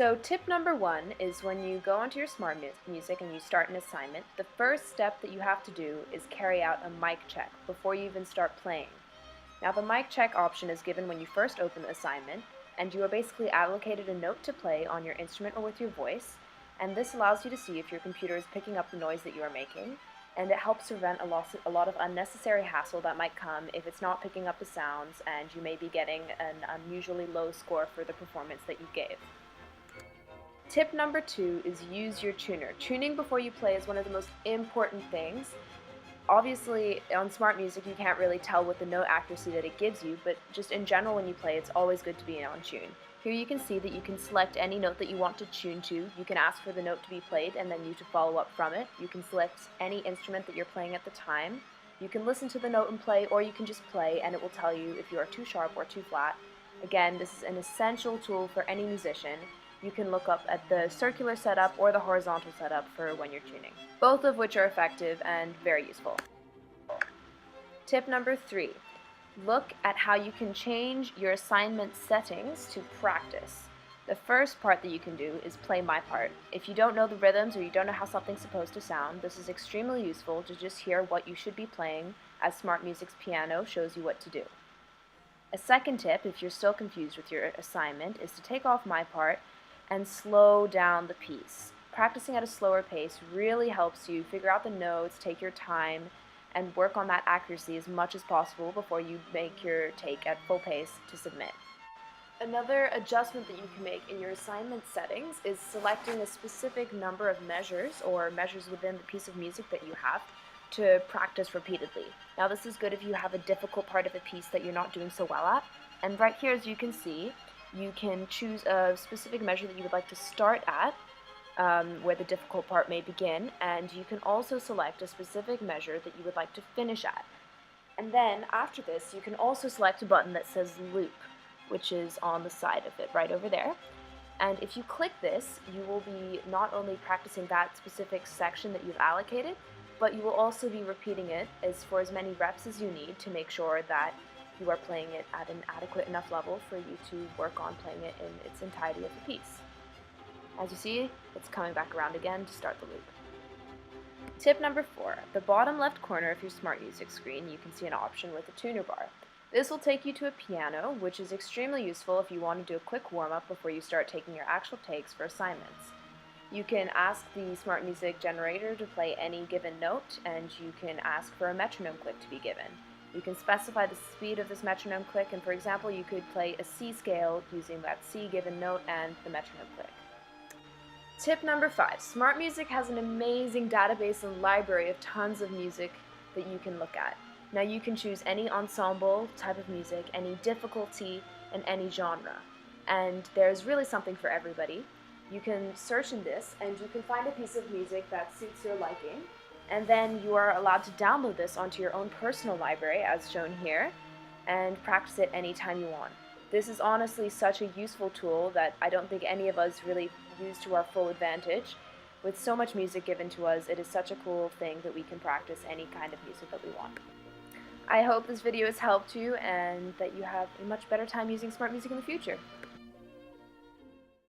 So tip number one is when you go onto your Smart Music and you start an assignment, the first step that you have to do is carry out a mic check before you even start playing. Now the mic check option is given when you first open the assignment, and you are basically allocated a note to play on your instrument or with your voice, and this allows you to see if your computer is picking up the noise that you are making, and it helps prevent a lot of unnecessary hassle that might come if it's not picking up the sounds and you may be getting an unusually low score for the performance that you gave. Tip number two is use your tuner. Tuning before you play is one of the most important things. Obviously, on Smart Music, you can't really tell with the note accuracy that it gives you, but just in general when you play, it's always good to be on tune. Here you can see that you can select any note that you want to tune to. You can ask for the note to be played and then you to follow up from it. You can select any instrument that you're playing at the time. You can listen to the note and play, or you can just play and it will tell you if you are too sharp or too flat. Again, this is an essential tool for any musician. You can look up at the circular setup or the horizontal setup for when you're tuning, both of which are effective and very useful. Tip number three, look at how you can change your assignment settings to practice. The first part that you can do is play my part. If you don't know the rhythms or you don't know how something's supposed to sound, this is extremely useful to just hear what you should be playing, as Smart Music's piano shows you what to do. A second tip, if you're still confused with your assignment, is to take off my part and slow down the piece. Practicing at a slower pace really helps you figure out the notes, take your time, and work on that accuracy as much as possible before you make your take at full pace to submit. Another adjustment that you can make in your assignment settings is selecting a specific number of measures or measures within the piece of music that you have to practice repeatedly. Now this is good if you have a difficult part of a piece that you're not doing so well at, and right here, as you can see, you can choose a specific measure that you would like to start at, where the difficult part may begin, and you can also select a specific measure that you would like to finish at. And then, after this, you can also select a button that says Loop, which is on the side of it, right over there. And if you click this, you will be not only practicing that specific section that you've allocated, but you will also be repeating it for as many reps as you need to make sure that you are playing it at an adequate enough level for you to work on playing it in its entirety of the piece. As you see, it's coming back around again to start the loop. Tip number four, at the bottom left corner of your Smart Music screen, you can see an option with a tuner bar. This will take you to a piano, which is extremely useful if you want to do a quick warm-up before you start taking your actual takes for assignments. You can ask the Smart Music generator to play any given note, and you can ask for a metronome click to be given. You can specify the speed of this metronome click, and for example, you could play a C scale using that C given note and the metronome click. Tip number five, Smart Music has an amazing database and library of tons of music that you can look at. Now you can choose any ensemble type of music, any difficulty, and any genre. And there's really something for everybody. You can search in this and you can find a piece of music that suits your liking, and then you are allowed to download this onto your own personal library, as shown here, and practice it anytime you want. This is honestly such a useful tool that I don't think any of us really use to our full advantage. With so much music given to us, it is such a cool thing that we can practice any kind of music that we want. I hope this video has helped you and that you have a much better time using Smart Music in the future.